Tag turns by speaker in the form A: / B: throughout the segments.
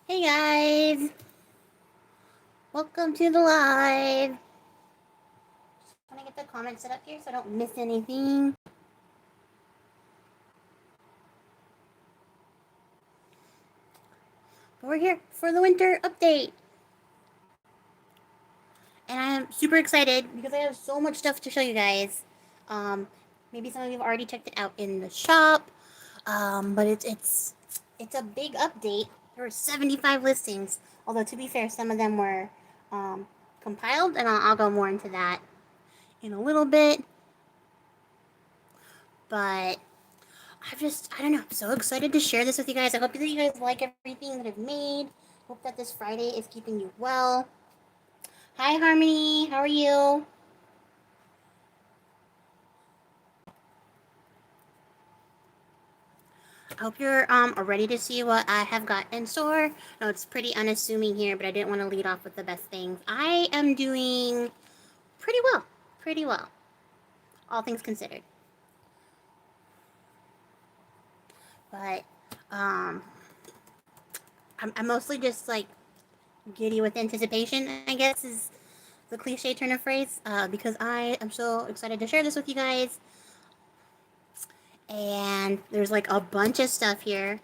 A: Hey guys, welcome to the live. Just want to get the comments set up here so I don't miss anything. But we're here for the winter update. And I am super excited because I have so much stuff to show you guys. Um, Maybe some of you have already checked it out in the shop. But it's a big update. There were 75 listings. Although to be fair, some of them were compiled, and I'll go more into that in a little bit. But I don't know, I'm so excited to share this with you guys. I hope that you guys like everything that I've made. Hope that this Friday is keeping you well. Hi, Harmony. How are you? I hope you're ready to see what I have got in store. No, it's pretty unassuming here, but I didn't want to lead off with the best things. I am doing pretty well. Pretty well. All things considered. But um I'm mostly just like giddy with anticipation, I guess is the cliche turn of phrase, because I am so excited to share this with you guys. And there's like a bunch of stuff here.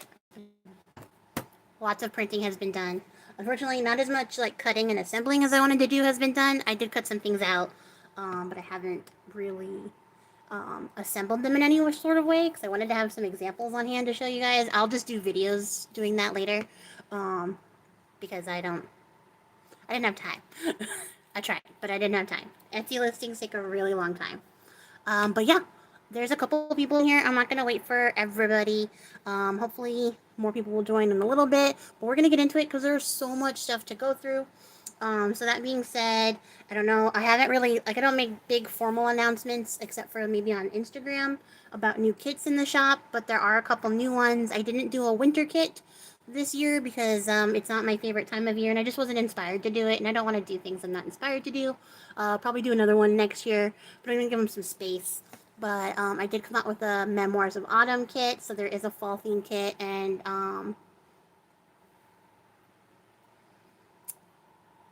A: Lots of printing has been done. Unfortunately, not as much like cutting and assembling as I wanted to do has been done. I did cut some things out, but I haven't really assembled them in any sort of way because I wanted to have some examples on hand to show you guys. I'll just do videos doing that later, um, because I didn't have time. I tried, but I didn't have time. Etsy listings take a really long time. But yeah, there's a couple people in here. I'm not gonna wait for everybody. Hopefully more people will join in a little bit, but we're gonna get into it because there's so much stuff to go through. So that being said, I don't know. I haven't really I don't make big formal announcements except for maybe on Instagram about new kits in the shop. But there are a couple new ones. I didn't do a winter kit this year because it's not my favorite time of year, and I just wasn't inspired to do it. And I don't want to do things I'm not inspired to do. Probably do another one next year, but I'm gonna give them some space. But I did come out with a Memoirs of Autumn kit, so there is a fall theme kit, and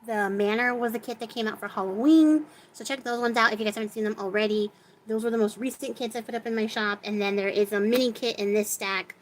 A: the Manor was a kit that came out for Halloween. So check those ones out if you guys haven't seen them already. Those were the most recent kits I put up in my shop. And then there is a mini kit in this stack.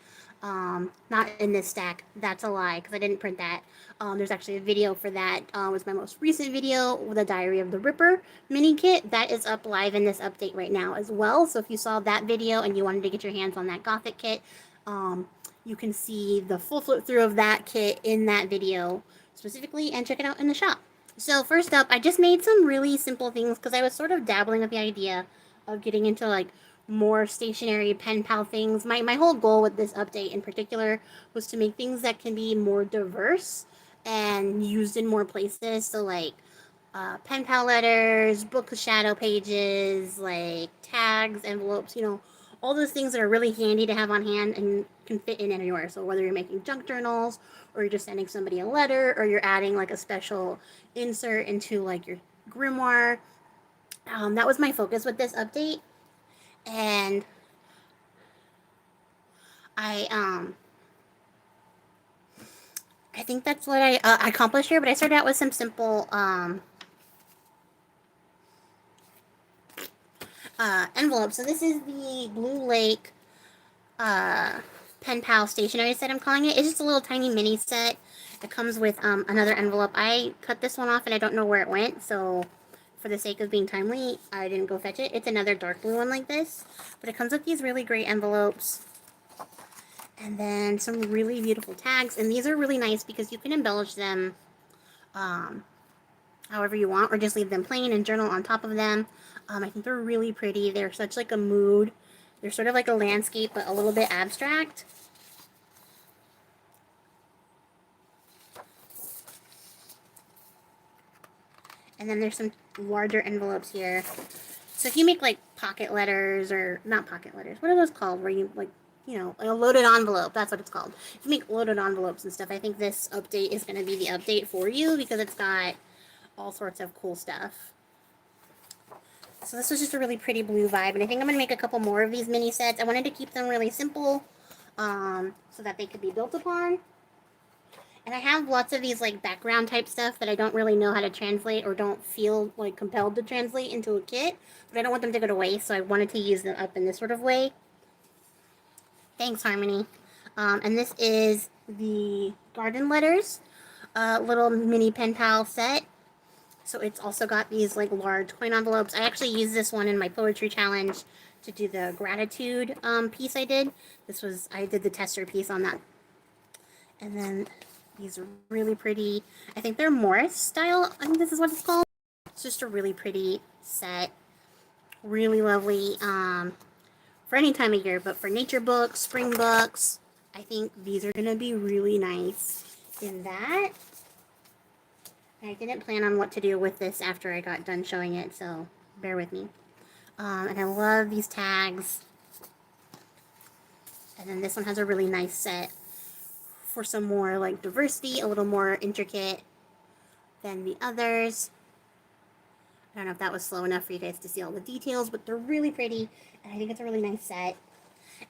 A: Not in this stack. That's a lie because I didn't print that. There's actually a video for that. It was my most recent video with a Diary of the Ripper mini kit. That is up live in this update right now as well. So if you saw that video and you wanted to get your hands on that Gothic kit, you can see the full flip through of that kit in that video specifically and check it out in the shop. So first up, I just made some really simple things because I was sort of dabbling with the idea of getting into like more stationary pen pal things. My whole goal with this update in particular was to make things that can be more diverse and used in more places. So like pen pal letters, book shadow pages, like tags, envelopes, all those things that are really handy to have on hand and can fit in anywhere. So whether you're making junk journals or you're just sending somebody a letter or you're adding like a special insert into like your grimoire, that was my focus with this update. And I I think that's what I accomplished here. But I started out with some simple envelopes. So this is the Blue Lake pen pal stationery set, I'm calling it. It's just a little tiny mini set. It comes with another envelope. I cut this one off and I don't know where it went, so for the sake of being timely, I didn't go fetch it. It's another dark blue one like this, but it comes with these really great envelopes and then some really beautiful tags. And these are really nice because you can embellish them um, however you want or just leave them plain and journal on top of them. I think they're really pretty. They're such like a mood. They're sort of like a landscape, but a little bit abstract. And then there's some larger envelopes here. So if you make like pocket letters or not pocket letters, what are those called? Where you like, a loaded envelope. That's what it's called. If you make loaded envelopes and stuff, I think this update is going to be the update for you because it's got all sorts of cool stuff. So this was just a really pretty blue vibe, and I think I'm going to make a couple more of these mini sets. I wanted to keep them really simple so that they could be built upon. And I have lots of these like background type stuff that I don't really know how to translate or don't feel like compelled to translate into a kit, but I don't want them to go to waste, so I wanted to use them up in this sort of way. Thanks, Harmony. And this is the Garden Letters little mini pen pal set. So it's also got these like large coin envelopes. I actually used this one in my poetry challenge to do the gratitude piece I did. I did the tester piece on that. And then these are really pretty. I think they're Morris style. I think this is what it's called. It's just a really pretty set. Really lovely for any time of year, but for nature books, spring books, I think these are going to be really nice in that. I didn't plan on what to do with this after I got done showing it, so bear with me. And I love these tags. And then this one has a really nice set for some more like diversity, a little more intricate than the others. I don't know if that was slow enough for you guys to see all the details, but they're really pretty, and I think it's a really nice set.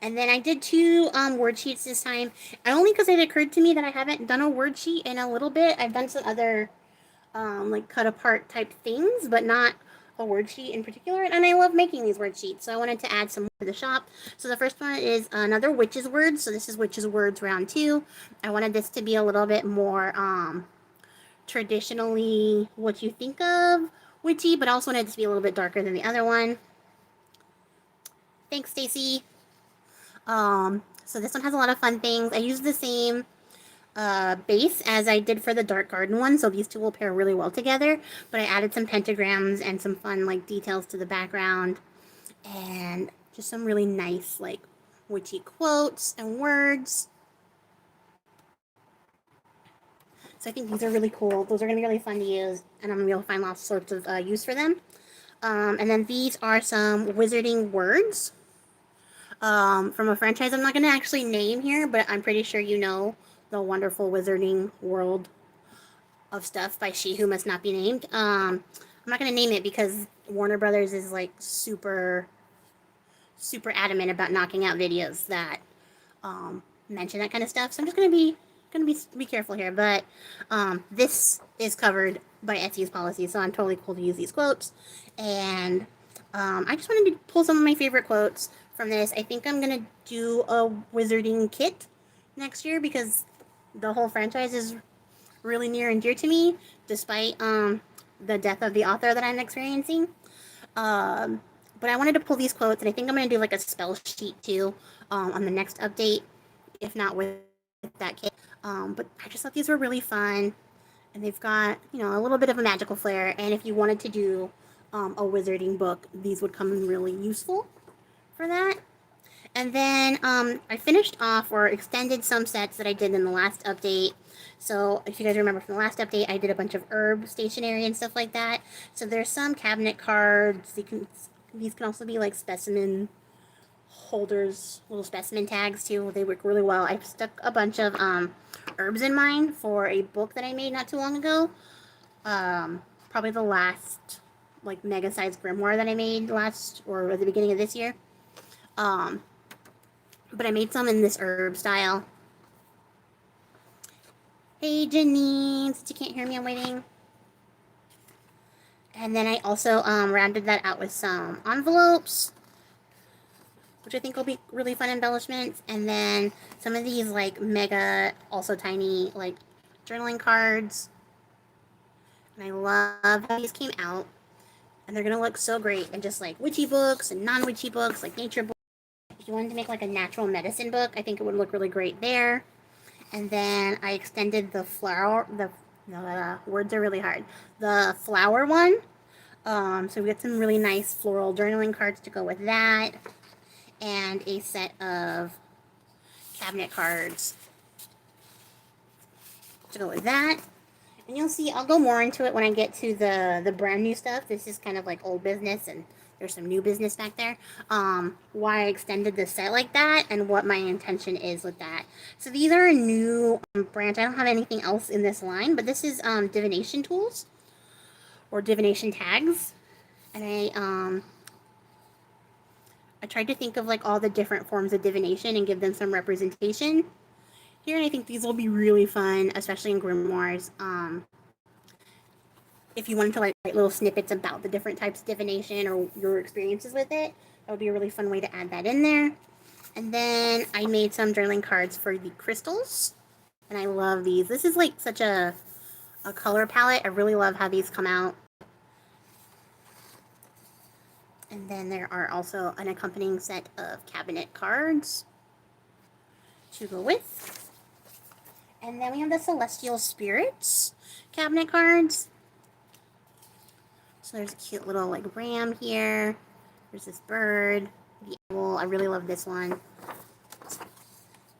A: And then I did two word sheets this time, only because it occurred to me that I haven't done a word sheet in a little bit. I've done some other like cut apart type things, but not a word sheet in particular. And I love making these word sheets, so I wanted to add some to the shop. So the first one is another witch's words. So this is witch's words round 2. I wanted this to be a little bit more traditionally what you think of witchy, but I also wanted it to be a little bit darker than the other one. Thanks, Stacy. So this one has a lot of fun things. I used the same base as I did for the dark garden one, so these two will pair really well together, but I added some pentagrams and some fun like details to the background and just some really nice like witchy quotes and words. So I think these are really cool. Those are going to be really fun to use, and I'm going to be able to find lots of sorts of use for them. And then these are some wizarding words from a franchise I'm not going to actually name here, but I'm pretty sure you know the wonderful Wizarding World of Stuff by She Who Must Not Be Named. I'm not going to name it because Warner Brothers is like super adamant about knocking out videos that mention that kind of stuff. So I'm just going to be careful here. But this is covered by Etsy's policy, so I'm totally cool to use these quotes. And I just wanted to pull some of my favorite quotes from this. I think I'm going to do a wizarding kit next year because the whole franchise is really near and dear to me, despite the death of the author that I'm experiencing. But I wanted to pull these quotes, and I think I'm going to do like a spell sheet too on the next update, if not with that kit. But I just thought these were really fun, and they've got, you know, a little bit of a magical flair. And if you wanted to do a wizarding book, these would come in really useful for that. And then I finished off or extended some sets that I did in the last update. So if you guys remember from the last update, I did a bunch of herb stationery and stuff like that. So there's some cabinet cards. These can also be like specimen holders, little specimen tags too. They work really well. I stuck a bunch of herbs in mine for a book that I made not too long ago. Probably the last like mega sized grimoire that I made last or at the beginning of this year. But I made some in this herb style. Hey, Janine, since you can't hear me, I'm waiting. And then I also rounded that out with some envelopes, which I think will be really fun embellishments. And then some of these like mega, also tiny like journaling cards. And I love how these came out. And they're going to look so great in just like witchy books and non-witchy books, like nature books. If you wanted to make like a natural medicine book, I think it would look really great there. And then I extended the flower, the words are really hard. The flower one. So we got some really nice floral journaling cards to go with that. And a set of cabinet cards to go with that. And you'll see, I'll go more into it when I get to the brand new stuff. This is kind of like old business, and there's some new business back there. Why I extended the set like that and what my intention is with that. So these are a new branch. I don't have anything else in this line, but this is divination tools or divination tags. And I tried to think of like all the different forms of divination and give them some representation. here, and I think these will be really fun, especially in grimoires. If you wanted to like write little snippets about the different types of divination or your experiences with it, that would be a really fun way to add that in there. And then I made some journaling cards for the crystals, and I love these. This is like such a color palette. I really love how these come out. And then there are also an accompanying set of cabinet cards to go with. And then we have the Celestial Spirits cabinet cards. So there's a cute little like ram here. There's this bird, the owl. I really love this one.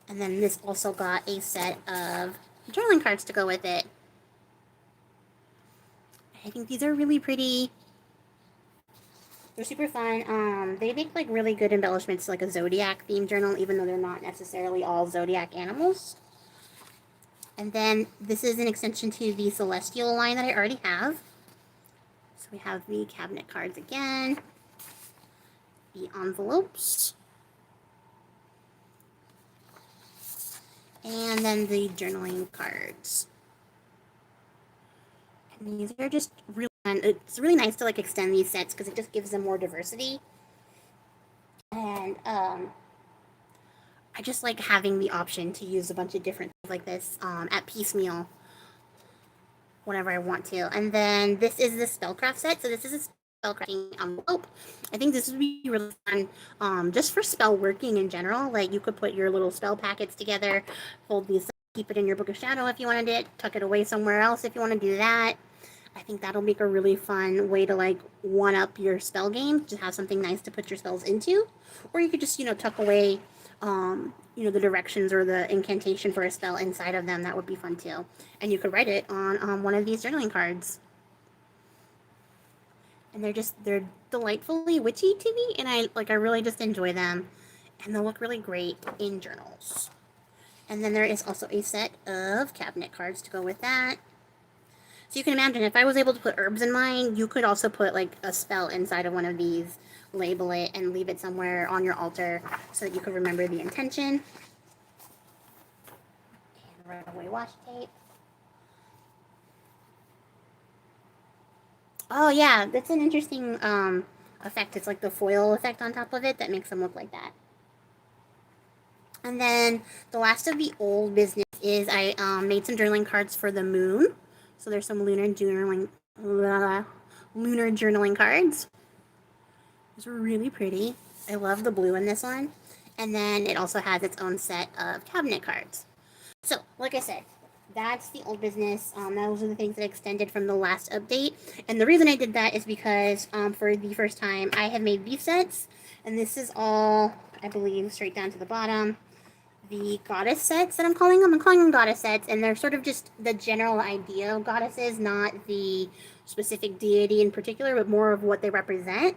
A: And then this also got a set of journaling cards to go with it. I think these are really pretty. They're super fun. They make like really good embellishments to like a zodiac themed journal, even though they're not necessarily all zodiac animals. And then this is an extension to the Celestial line that I already have. So we have the cabinet cards again, the envelopes, and then the journaling cards. And these are just really fun. It's really nice to like extend these sets because it just gives them more diversity. And I just like having the option to use a bunch of different things like this at piecemeal whenever I want to. And then this is the spellcraft set. So this is a spellcrafting envelope. I think this would be really fun just for spell working in general. Like you could put your little spell packets together, fold these, keep it in your book of shadow if you wanted it, tuck it away somewhere else if you want to do that. I think that'll make a really fun way to like one up your spell game. Just have something nice to put your spells into. Or you could just, tuck away the directions or the incantation for a spell inside of them. That would be fun too. And you could write it on one of these journaling cards. And they're delightfully witchy to me, and I really just enjoy them. And they'll look really great in journals. And then there is also a set of cabinet cards to go with that. So you can imagine if I was able to put herbs in mine, you could also put like a spell inside of one of these, label it, and leave it somewhere on your altar so that you could remember the intention. And runaway washi tape. Oh yeah, that's an interesting effect. It's like the foil effect on top of it that makes them look like that. And then the last of the old business is I made some journaling cards for the moon. So there's some lunar journaling cards. These are really pretty. I love the blue in this one. And then it also has its own set of cabinet cards. So, like I said, that's the old business. Those are the things that extended from the last update. And the reason I did that is because for the first time, I have made these sets. And this is all, I believe, straight down to the bottom. The goddess sets that I'm calling them. I'm calling them goddess sets, and they're sort of just the general idea of goddesses, not the specific deity in particular, but more of what they represent,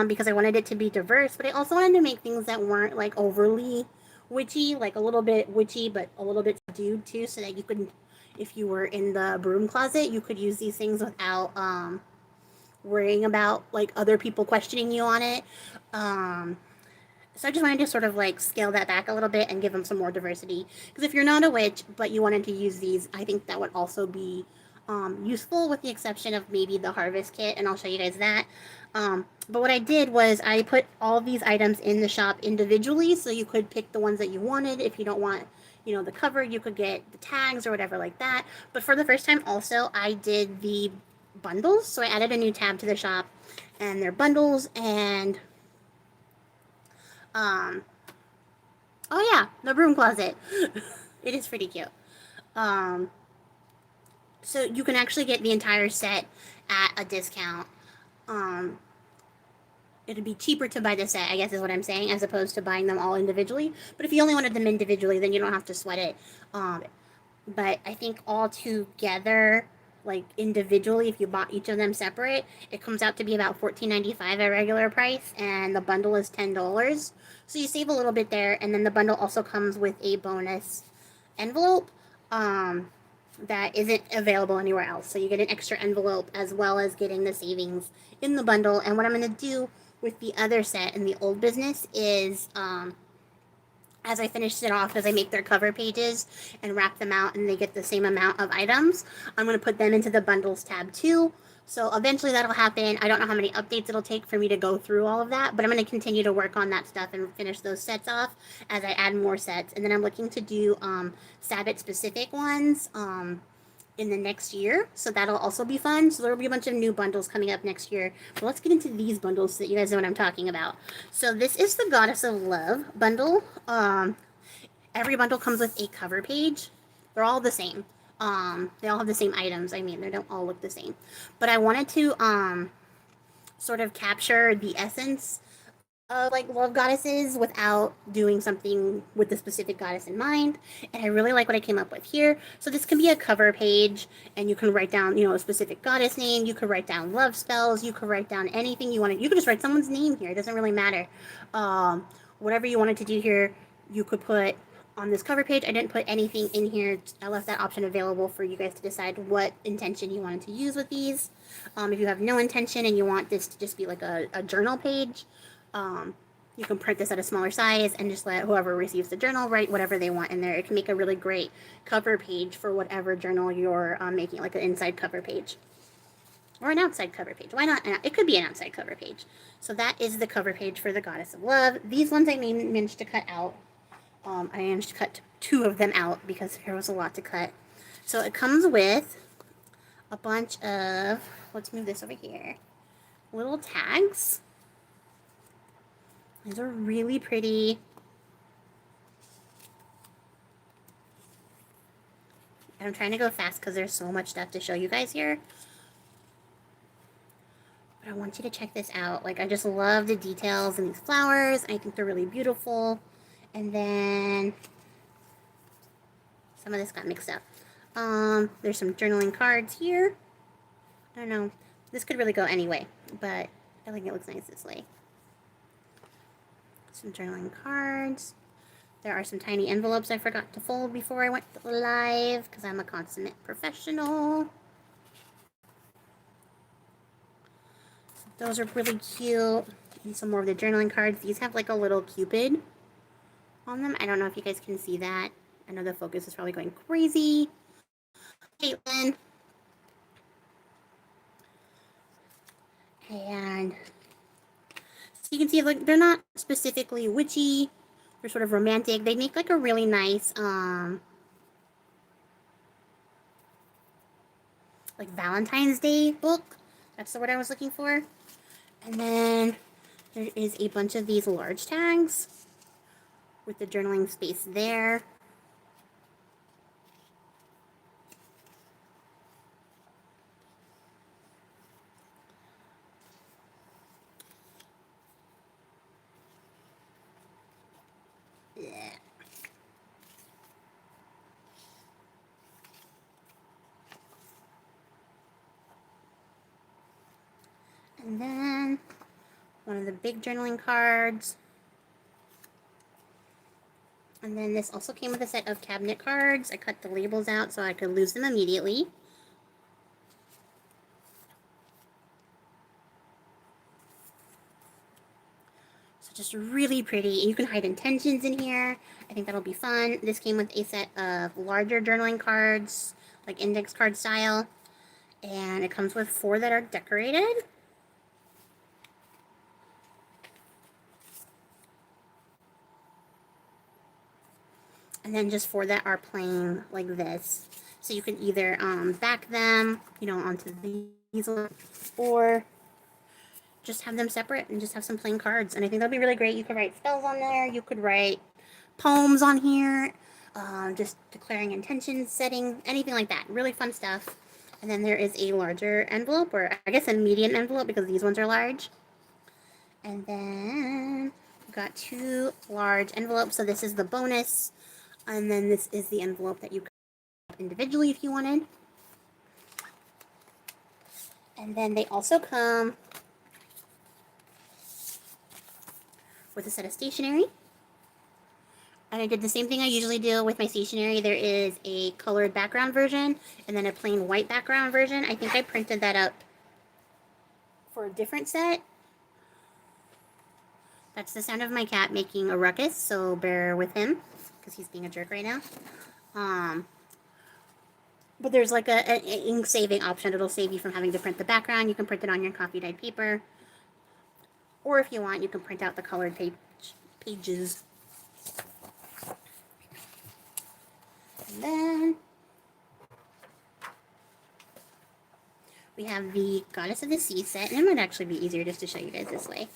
A: because I wanted it to be diverse, but I also wanted to make things that weren't like overly witchy, like a little bit witchy, but a little bit subdued too, so that you could, if you were in the broom closet, you could use these things without worrying about like other people questioning you on it. So I just wanted to sort of like scale that back a little bit and give them some more diversity. Because if you're not a witch, but you wanted to use these, I think that would also be useful, with the exception of maybe the harvest kit, and I'll show you guys that. But what I did was I put all of these items in the shop individually, so you could pick the ones that you wanted. If you don't want, the cover, you could get the tags or whatever like that. But for the first time also, I did the bundles. So I added a new tab to the shop, and they're bundles, and oh yeah, the broom closet. It is pretty cute. So you can actually get the entire set at a discount. It'd be cheaper to buy the set, I guess is what I'm saying, as opposed to buying them all individually. But if you only wanted them individually, then you don't have to sweat it. But I think all together, like individually, if you bought each of them separate, it comes out to be about $14.95 at regular price, and the bundle is $10. So you save a little bit there, and then the bundle also comes with a bonus envelope that isn't available anywhere else. So you get an extra envelope as well as getting the savings in the bundle. And what I'm going to do with the other set in the old business is I as I finish it off, as I make their cover pages and wrap them out and they get the same amount of items, I'm going to put them into the bundles tab too. So eventually that'll happen. I don't know how many updates it'll take for me to go through all of that, but I'm going to continue to work on that stuff and finish those sets off as I add more sets. And then I'm looking to do Sabbath specific ones in the next year, so that'll also be fun. So there will be a bunch of new bundles coming up next year. But let's get into these bundles so that you guys know what I'm talking about. So this is the Goddess of Love bundle. Every bundle comes with a cover page. They're all the same. They all have the same items. I mean, they don't all look the same. But I wanted to sort of capture the essence of like love goddesses without doing something with the specific goddess in mind. And I really like what I came up with here. So this can be a cover page and you can write down, a specific goddess name. You could write down love spells. You could write down anything you wanted. You could just write someone's name here. It doesn't really matter. Whatever you wanted to do here, you could put on this cover page. I didn't put anything in here. I left that option available for you guys to decide what intention you wanted to use with these. If you have no intention and you want this to just be like a journal page, you can print this at a smaller size and just let whoever receives the journal write whatever they want in there. It can make a really great cover page for whatever journal you're making, like an inside cover page or an outside cover page. Why not? It could be an outside cover page. So that is the cover page for the Goddess of Love. These ones I managed to cut out. I managed to cut 2 of them out because there was a lot to cut. So it comes with a bunch of, let's move this over here, little tags. These are really pretty. I'm trying to go fast because there's so much stuff to show you guys here. But I want you to check this out. Like, I just love the details in these flowers. I think they're really beautiful. And then some of this got mixed up. There's some journaling cards here. I don't know. This could really go anyway, but I think it looks nice this way. Some journaling cards. There are some tiny envelopes I forgot to fold before I went live because I'm a consummate professional. Those are really cute. And some more of the journaling cards. These have like a little cupid on them. I don't know if you guys can see that. I know the focus is probably going crazy. Caitlin. And so you can see, like, they're not specifically witchy. They're sort of romantic. They make like a really nice, like Valentine's Day book. That's the word I was looking for. And then there is a bunch of these large tags with the journaling space there. Yeah. And then one of the big journaling cards. And then this also came with a set of cabinet cards. I cut the labels out so I could lose them immediately. So just really pretty. You can hide intentions in here. I think that'll be fun. This came with a set of larger journaling cards, like index card style. And it comes with 4 that are decorated. And then just 4 that are plain like this. So you can either back them, onto these or just have them separate and just have some plain cards. And I think that'll be really great. You could write spells on there. You could write poems on here. Just declaring intentions, setting, anything like that. Really fun stuff. And then there is a larger envelope, or I guess a medium envelope because these ones are large. And then we've got 2 large envelopes. So this is the bonus. And then this is the envelope that you could individually if you wanted. And then they also come with a set of stationery. And I did the same thing I usually do with my stationery. There is a colored background version and then a plain white background version. I think I printed that up for a different set. That's the sound of my cat making a ruckus, so bear with him, because he's being a jerk right now. But there's like an ink saving option. It'll save you from having to print the background. You can print it on your coffee dyed paper. Or if you want, you can print out the colored pages. And then we have the Goddess of the Sea set, and it might actually be easier just to show you guys this way.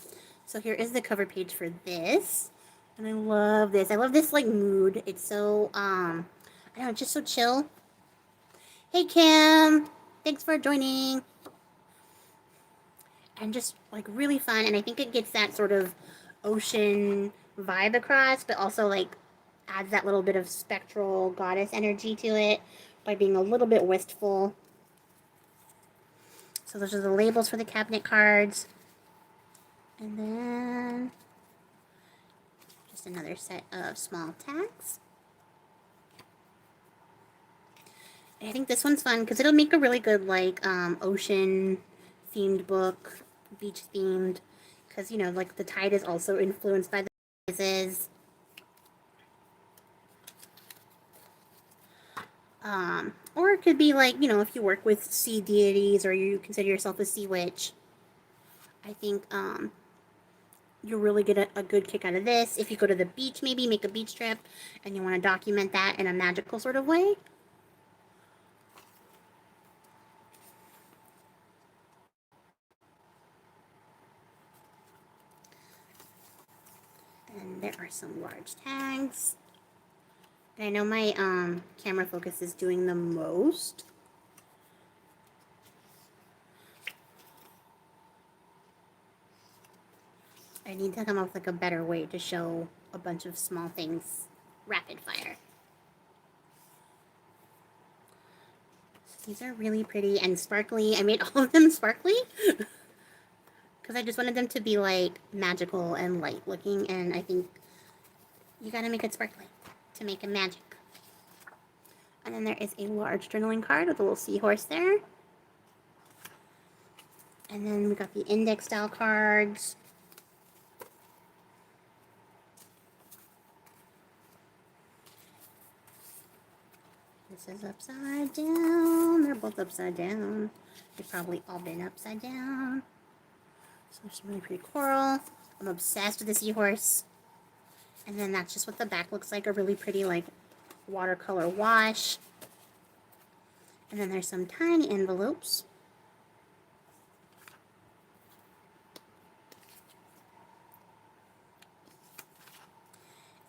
A: So here is the cover page for this, and I love this. I love this like mood. It's so I don't know, it's just so chill. Hey Kim, thanks for joining. And just like really fun, and I think it gets that sort of ocean vibe across, but also like adds that little bit of spectral goddess energy to it by being a little bit wistful. So those are the labels for the cabinet cards. And then just another set of small tags. And I think this one's fun because it'll make a really good like ocean themed book, beach themed, because you know like the tide is also influenced by the sizes. Or it could be like, you know, if you work with sea deities or you consider yourself a sea witch, I think you'll really get a good kick out of this. If you go to the beach, maybe make a beach trip and you want to document that in a magical sort of way. And there are some large tags. And I know my camera focus is doing the most. I need to come up with like a better way to show a bunch of small things rapid fire. So these are really pretty and sparkly. I made all of them sparkly because I just wanted them to be like magical and light looking, and I think you gotta make it sparkly to make it magic. And then there is a large journaling card with a little seahorse there. And then we got the index style cards. This is upside down. They're both upside down. They've probably all been upside down. So there's some really pretty coral. I'm obsessed with the seahorse. And then that's just what the back looks like. A really pretty like watercolor wash. And then there's some tiny envelopes.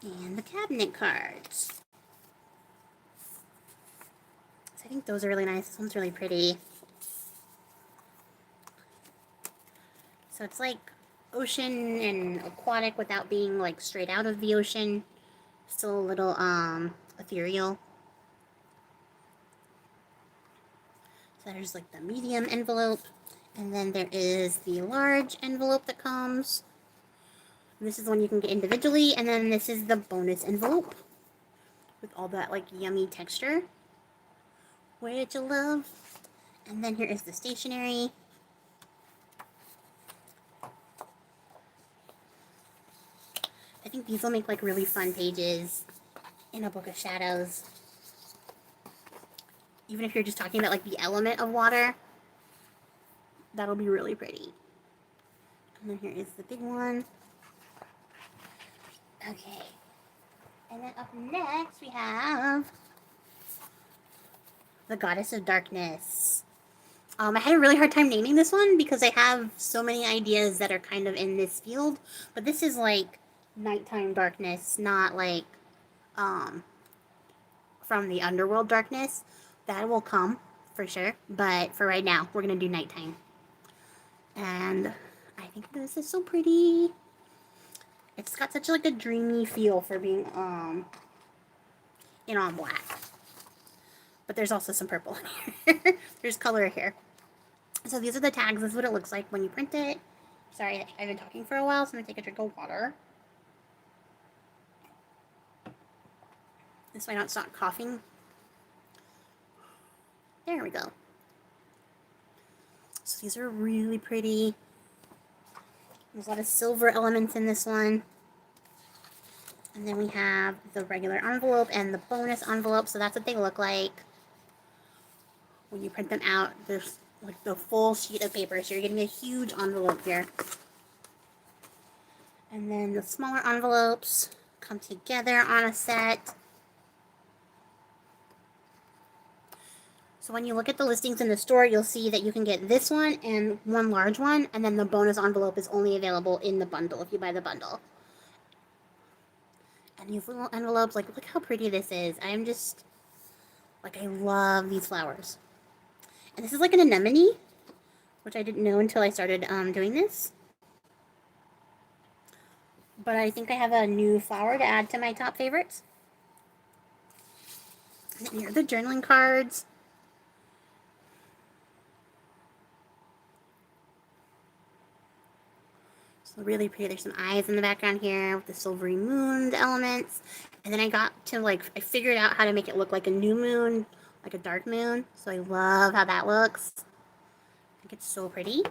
A: And the cabinet cards. So I think those are really nice. This one's really pretty. So it's like ocean and aquatic without being like straight out of the ocean. Still a little ethereal. So there's like the medium envelope, and then there is the large envelope that comes. And this is the one you can get individually, and then this is the bonus envelope with all that like yummy texture, which I love. And then here is the stationery. I think these will make like really fun pages in a book of shadows. Even if you're just talking about like the element of water, that'll be really pretty. And then here is the big one. Okay. And then up next we have the Goddess of Darkness. I had a really hard time naming this one because I have so many ideas that are kind of in this field, but this is like nighttime darkness, not like from the underworld darkness. That will come for sure, but for right now we're gonna do nighttime. And I think this is so pretty. It's got such like a dreamy feel for being in all black, but there's also some purple in here. There's color here. So these are the tags. This is what it looks like when you print it. Sorry, I've been talking for a while, so I'm gonna take a drink of water. This way I don't stop coughing. There we go. So these are really pretty. There's a lot of silver elements in this one. And then we have the regular envelope and the bonus envelope. So that's what they look like when you print them out. There's like the full sheet of paper. So you're getting a huge envelope here. And then the smaller envelopes come together on a set. So when you look at the listings in the store, you'll see that you can get this one and one large one, and then the bonus envelope is only available in the bundle if you buy the bundle. And these little envelopes, like, look how pretty this is. I'm just, like, I love these flowers. And this is like an anemone, which I didn't know until I started doing this. But I think I have a new flower to add to my top favorites. And then here are the journaling cards. So really pretty. There's some eyes in the background here with the silvery moon elements. And then I figured out how to make it look like a new moon, like a dark moon. So I love how that looks. I think it's so pretty.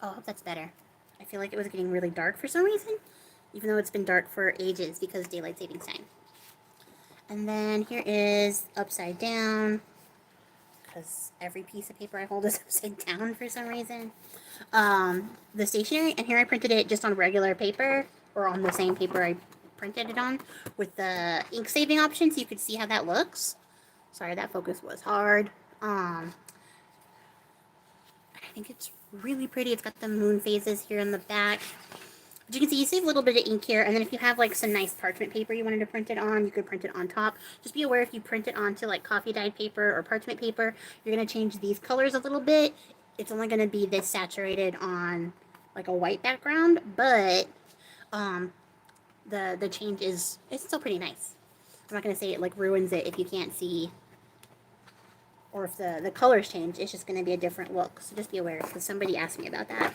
A: Oh, I hope that's better. I feel like it was getting really dark for some reason, even though it's been dark for ages because daylight savings time. And then here is upside down, because every piece of paper I hold is upside down for some reason. The stationery, and here I printed it just on regular paper, or on the same paper I printed it on, with the ink saving option, so you could see how that looks. Sorry, that focus was hard. I think it's really pretty. It's got the moon phases here in the back. But you can see you save a little bit of ink here, and then if you have like some nice parchment paper you wanted to print it on, you could print it on top. Just be aware if you print it onto like coffee dyed paper or parchment paper, you're going to change these colors a little bit. It's only going to be this saturated on like a white background, but the change is, it's still pretty nice. I'm not going to say it like ruins it if you can't see, or if the colors change, it's just going to be a different look. So just be aware, because somebody asked me about that.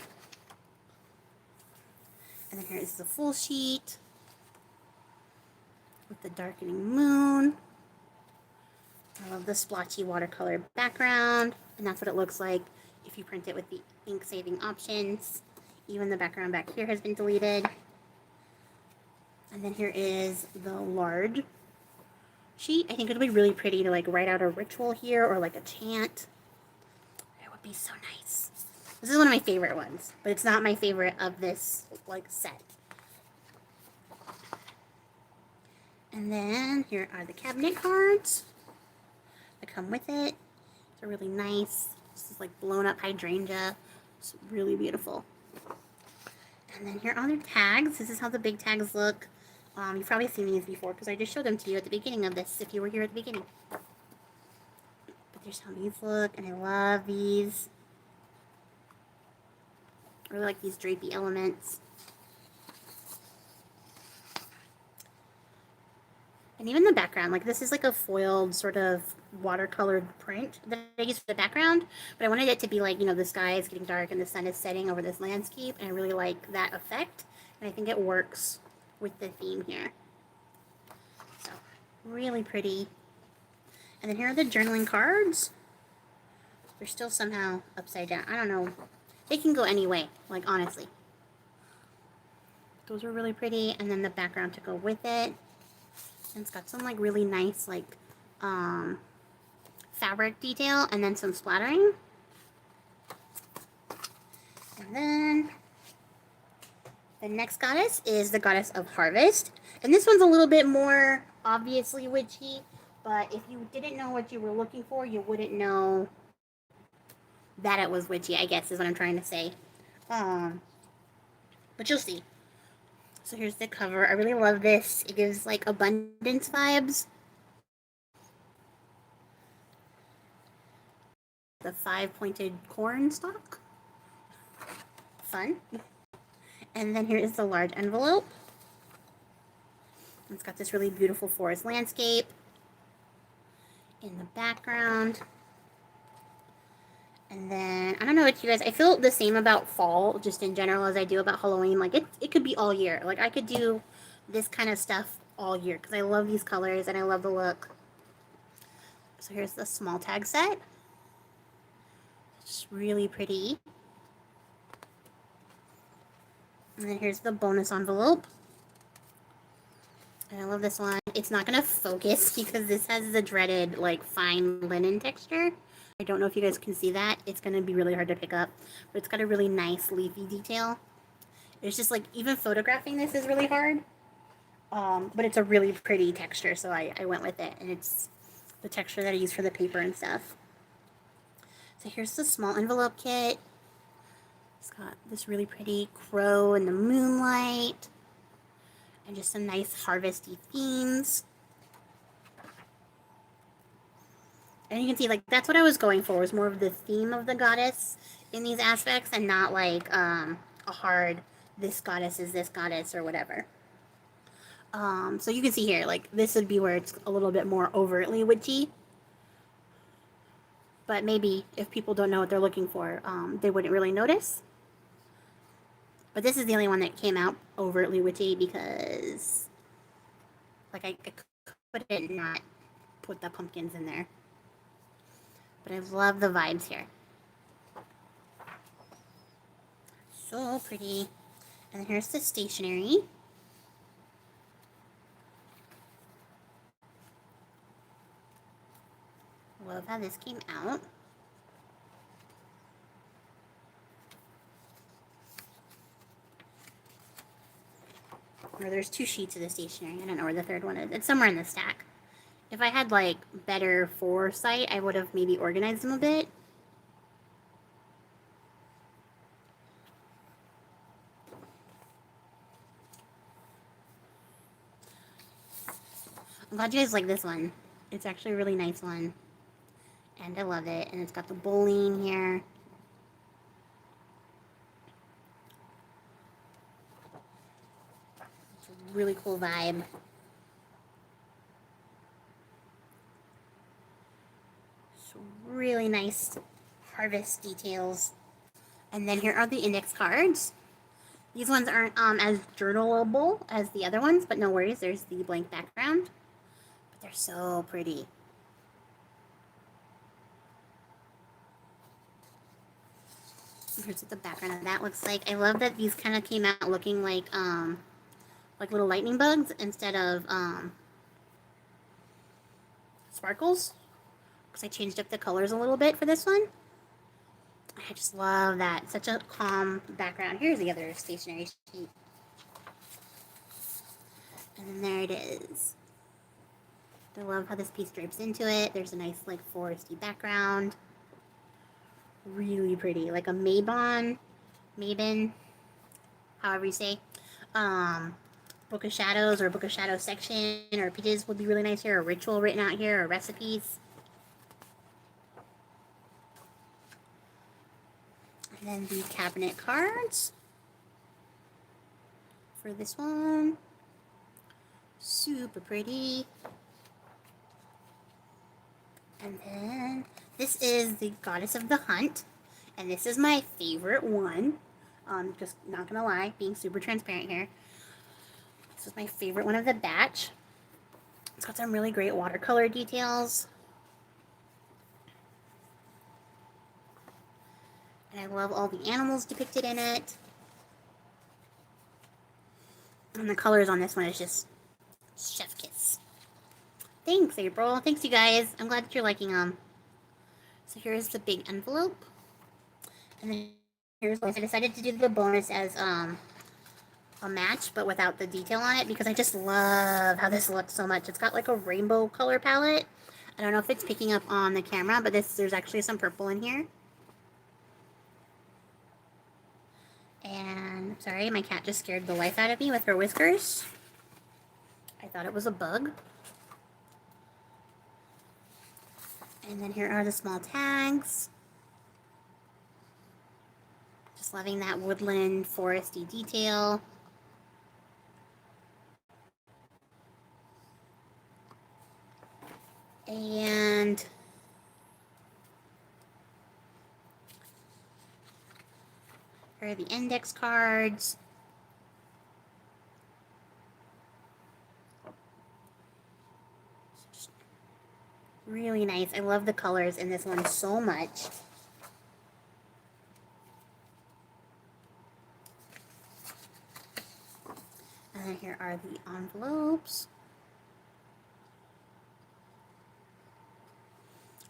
A: And then here is the full sheet with the darkening moon. I love the splotchy watercolor background, and that's what it looks like if you print it with the ink saving options. Even the background back here has been deleted. And then here is the large sheet. I think it'll be really pretty to like write out a ritual here, or like a chant. It would be so nice. This is one of my favorite ones, but it's not my favorite of this like set. And then here are the cabinet cards that come with it. They're really nice. This is like blown up hydrangea. It's really beautiful. And then here are the tags. This is how the big tags look. You've probably seen these before because I just showed them to you at the beginning of this, if you were here at the beginning. But there's how these look, and I love these. I really like these drapey elements. And even the background, like this is like a foiled sort of watercolored print that I use for the background, but I wanted it to be like, you know, the sky is getting dark and the sun is setting over this landscape, and I really like that effect, and I think it works with the theme here. So, really pretty. And then here are the journaling cards. They're still somehow upside down. I don't know. They can go any way, like honestly. Those are really pretty, and then the background to go with it. And it's got some like really nice like fabric detail, and then some splattering. And then the next goddess is the goddess of harvest, and this one's a little bit more obviously witchy, but if you didn't know what you were looking for, you wouldn't know that it was witchy, I guess is what I'm trying to say. But you'll see. So here's the cover. I really love this. It gives like abundance vibes. The 5-pointed corn stalk. Fun. And then here is the large envelope. It's got this really beautiful forest landscape in the background. And then, I don't know what you guys, I feel the same about fall, just in general, as I do about Halloween. Like, it could be all year. Like, I could do this kind of stuff all year, because I love these colors, and I love the look. So here's the small tag set. Just really pretty. And then here's the bonus envelope. And I love this one. It's not going to focus because this has the dreaded, like, fine linen texture. I don't know if you guys can see that. It's going to be really hard to pick up. But it's got a really nice leafy detail. It's just, like, even photographing this is really hard. But it's a really pretty texture, so I went with it. And it's the texture that I use for the paper and stuff. So here's the small envelope kit. It's got this really pretty crow in the moonlight. And just some nice harvesty themes. And you can see, like, that's what I was going for, was more of the theme of the goddess in these aspects and not, like, a hard, this goddess is this goddess or whatever. So you can see here, like, this would be where it's a little bit more overtly witchy. But maybe if people don't know what they're looking for, they wouldn't really notice. But this is the only one that came out overtly witchy because, like, I couldn't not put the pumpkins in there. But I love the vibes here. So pretty. And here's the stationery. Love how this came out. Or there's 2 sheets of the stationery. I don't know where the third one is. It's somewhere in the stack. If I had, like, better foresight, I would have maybe organized them a bit. I'm glad you guys like this one. It's actually a really nice one. And I love it. And it's got the bowling here. It's a really cool vibe. So really nice harvest details. And then here are the index cards. These ones aren't as journalable as the other ones, but no worries. There's the blank background. But they're so pretty. Here's what the background of that looks like. I love that these kind of came out looking like little lightning bugs instead of sparkles. Because I changed up the colors a little bit for this one. I just love that. Such a calm background. Here's the other stationery sheet. And then there it is. I love how this piece drapes into it. There's a nice, like, foresty background. Really pretty. Like a Mabon, however you say. Book of Shadows or Book of Shadows section or pages would be really nice here. Or ritual written out here or recipes. And then the cabinet cards for this one. Super pretty. And then this is the Goddess of the Hunt. And this is my favorite one. Just not gonna lie, being super transparent here. This is my favorite one of the batch. It's got some really great watercolor details. And I love all the animals depicted in it. And the colors on this one is just chef kiss. Thanks, April. Thanks, you guys. I'm glad that you're liking them. So here's the big envelope. And then here's, I decided to do the bonus as a match, but without the detail on it, because I just love how this looks so much. It's got like a rainbow color palette. I don't know if it's picking up on the camera, but there's actually some purple in here. And, sorry, my cat just scared the life out of me with her whiskers. I thought it was a bug. And then here are the small tags. Just loving that woodland, foresty detail. And here are the index cards. Really nice. I love the colors in this one so much. And then here are the envelopes.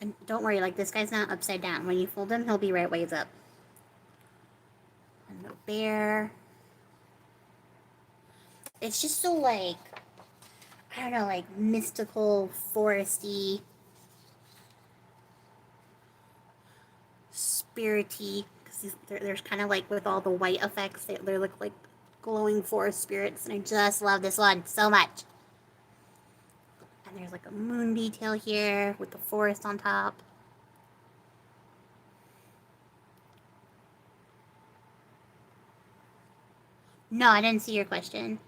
A: And don't worry, like, this guy's not upside down. When you fold him, he'll be right ways up. And the bear. It's just so, like, I don't know, like, mystical, foresty, spirity. Because there's kind of, like, with all the white effects, they look like glowing forest spirits. And I just love this one so much. And there's, like, a moon detail here with the forest on top. No, I didn't see your question.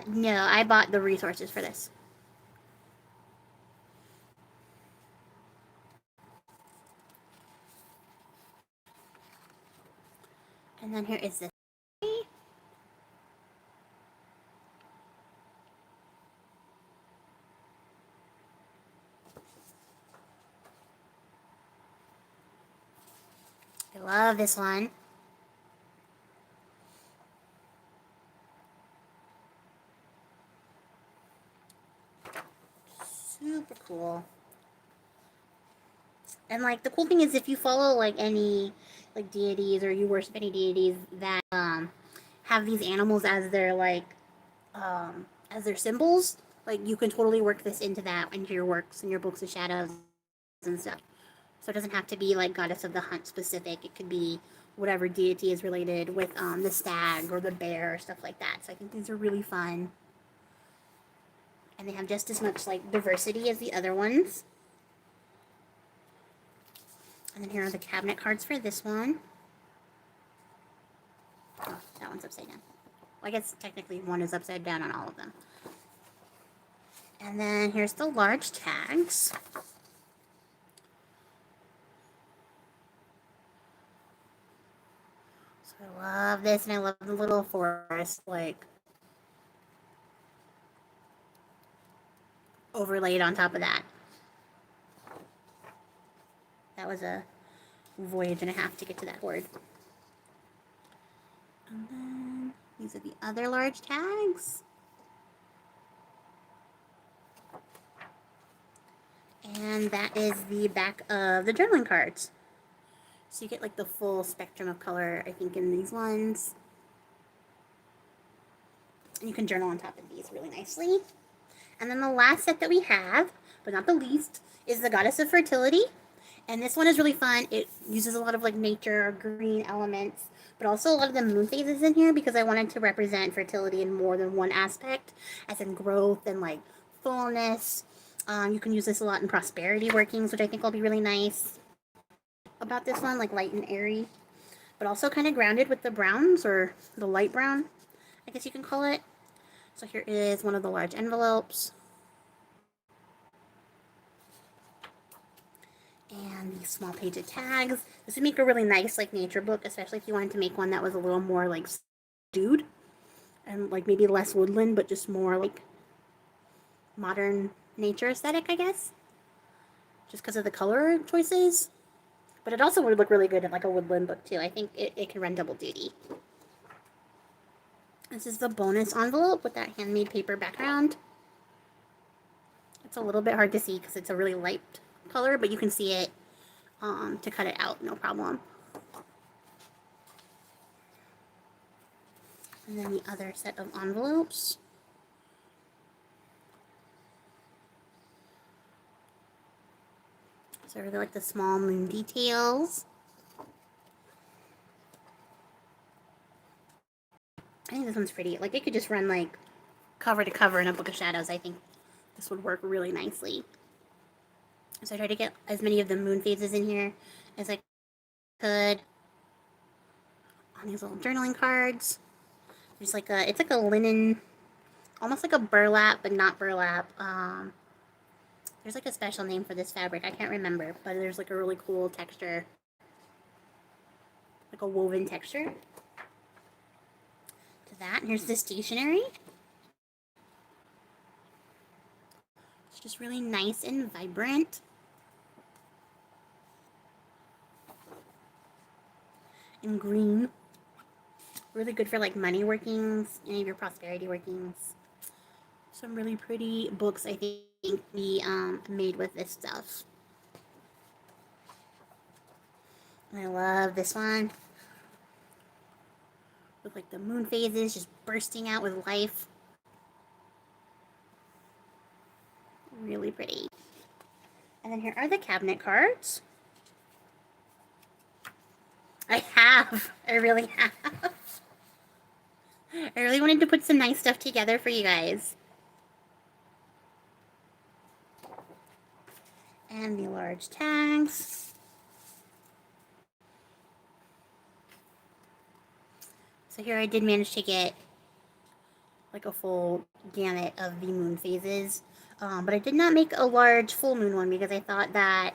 A: No, I bought the resources for this. And then here is this. I love this one. Super cool. And like the cool thing is if you follow like any like deities or you worship any deities that have these animals as their symbols, like you can totally work this into that into your works and your books of shadows and stuff. So it doesn't have to be like goddess of the hunt specific. It could be whatever deity is related with the stag or the bear or stuff like that. So I think these are really fun. And they have just as much like diversity as the other ones. And then here are the cabinet cards for this one. Oh, that one's upside down. Well, I guess technically one is upside down on all of them. And then here's the large tags. So I love this, and I love the little forest, like, overlaid on top of that. That was a voyage and a half to get to that board. And then these are the other large tags. And that is the back of the journaling cards. So you get like the full spectrum of color, I think, in these ones. And you can journal on top of these really nicely. And then the last set that we have, but not the least, is the Goddess of Fertility. And this one is really fun. It uses a lot of like nature or green elements, but also a lot of the moon phases in here because I wanted to represent fertility in more than one aspect, as in growth and like fullness. You can use this a lot in prosperity workings, which I think will be really nice about this one, like light and airy, but also kind of grounded with the browns or the light brown, I guess you can call it. So here is one of the large envelopes. And these small painted tags. This would make a really nice like nature book, especially if you wanted to make one that was a little more like subdued and like maybe less woodland, but just more like modern nature aesthetic, I guess. Just because of the color choices. But it also would look really good in like a woodland book too. I think it can run double duty. This is the bonus envelope with that handmade paper background. It's a little bit hard to see because it's a really light color, but you can see it to cut it out, no problem. And then the other set of envelopes. So I really like the small moon details. I think this one's pretty. Like it could just run like cover to cover in a book of shadows. I think this would work really nicely. So I tried to get as many of the moon phases in here as I could on these little journaling cards. There's like it's like a linen, almost like a burlap, but not burlap. There's like a special name for this fabric. I can't remember, but there's like a really cool texture, like a woven texture to that. And here's the stationery. It's just really nice and vibrant. in green. Really good for like money workings, any of your prosperity workings. Some really pretty books I think we made with this stuff. And I love this one with like the moon phases just bursting out with life. Really pretty. And then here are the cabinet cards. I have. I really have. I really wanted to put some nice stuff together for you guys. And the large tags. So here I did manage to get like a full gamut of the moon phases. But I did not make a large full moon one because I thought that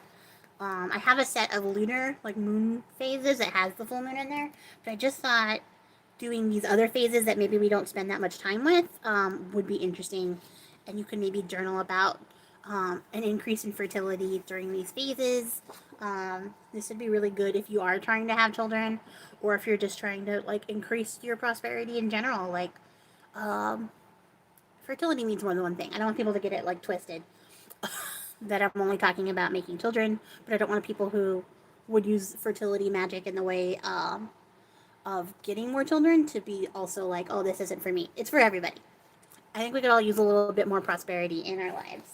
A: I have a set of lunar, like moon phases that has the full moon in there. But I just thought doing these other phases that maybe we don't spend that much time with would be interesting. And you could maybe journal about an increase in fertility during these phases. This would be really good if you are trying to have children, or if you're just trying to like increase your prosperity in general. Like, fertility means more than one thing. I don't want people to get it like twisted that I'm only talking about making children, but I don't want people who would use fertility magic in the way of getting more children to be also like, oh, this isn't for me. It's for everybody. I think we could all use a little bit more prosperity in our lives.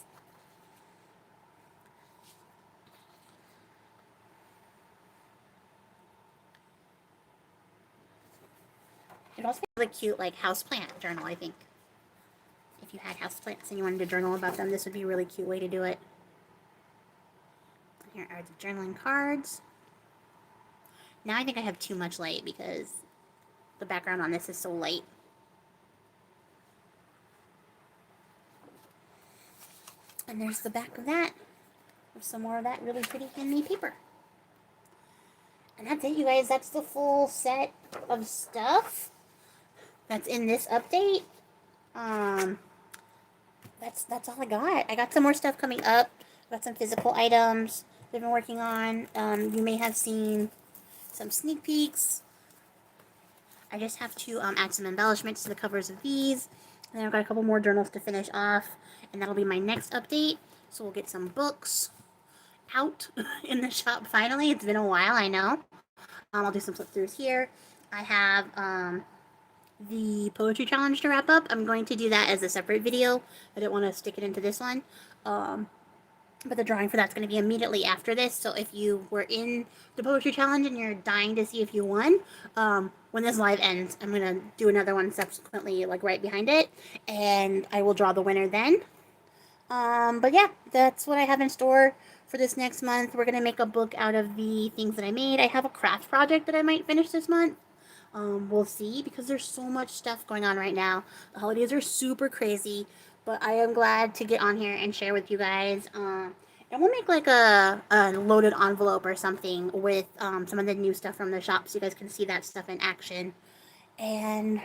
A: It'd also be a really cute like houseplant journal, I think. If you had houseplants and you wanted to journal about them, this would be a really cute way to do it. Here are the journaling cards. Now I think I have too much light because the background on this is so light. And there's the back of that. There's some more of that really pretty handmade paper. And that's it, you guys. That's the full set of stuff that's in this update. That's all I got. I got some more stuff coming up. I got some physical items that I've been working on. You may have seen some sneak peeks. I just have to add some embellishments to the covers of these. And then I've got a couple more journals to finish off. And that'll be my next update. So we'll get some books out in the shop finally. It's been a while, I know. I'll do some flip throughs here. I have the poetry challenge to wrap up. I'm going to do that as a separate video. I didn't want to stick it into this one. But the drawing for that's going to be immediately after this. So if you were in the poetry challenge and you're dying to see if you won, when this live ends, I'm going to do another one subsequently, like right behind it. And I will draw the winner then. But yeah, that's what I have in store for this next month. We're going to make a book out of the things that I made. I have a craft project that I might finish this month. We'll see, because there's so much stuff going on right now. The holidays are super crazy, but I am glad to get on here and share with you guys. And we'll make like a loaded envelope or something with some of the new stuff from the shop so you guys can see that stuff in action. And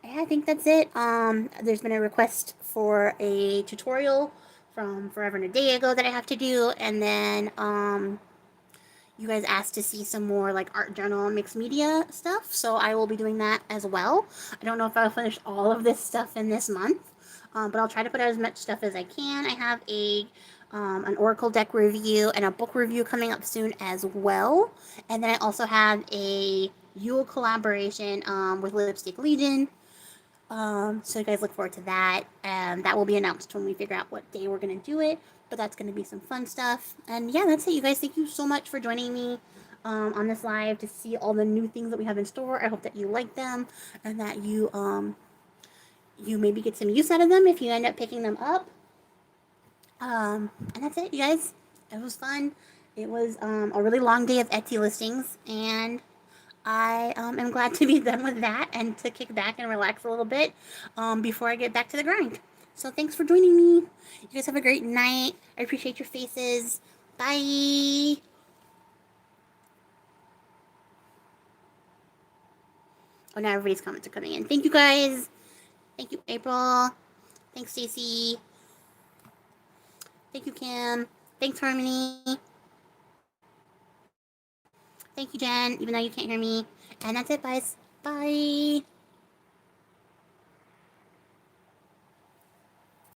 A: yeah, I think that's it. There's been a request for a tutorial from forever and a day ago that I have to do, and then you guys asked to see some more like art journal and mixed media stuff, so I will be doing that as well. I don't know if I'll finish all of this stuff in this month, but I'll try to put out as much stuff as I can. I have an Oracle deck review and a book review coming up soon as well, and then I also have a Yule collaboration with Lipstick Legion. So you guys look forward to that. That will be announced when we figure out what day we're going to do it. But that's going to be some fun stuff. And yeah, that's it, you guys. Thank you so much for joining me on this live to see all the new things that we have in store. I hope that you like them and that you maybe get some use out of them if you end up picking them up. And that's it, you guys. It was fun. It was a really long day of Etsy listings, and I am glad to be done with that and to kick back and relax a little bit before I get back to the grind. So thanks for joining me. You guys have a great night. I appreciate your faces. Bye. Oh, now everybody's comments are coming in. Thank you, guys. Thank you, April. Thanks, Stacy. Thank you, Kim. Thanks, Harmony. Thank you, Jen, even though you can't hear me. And that's it, guys. Bye.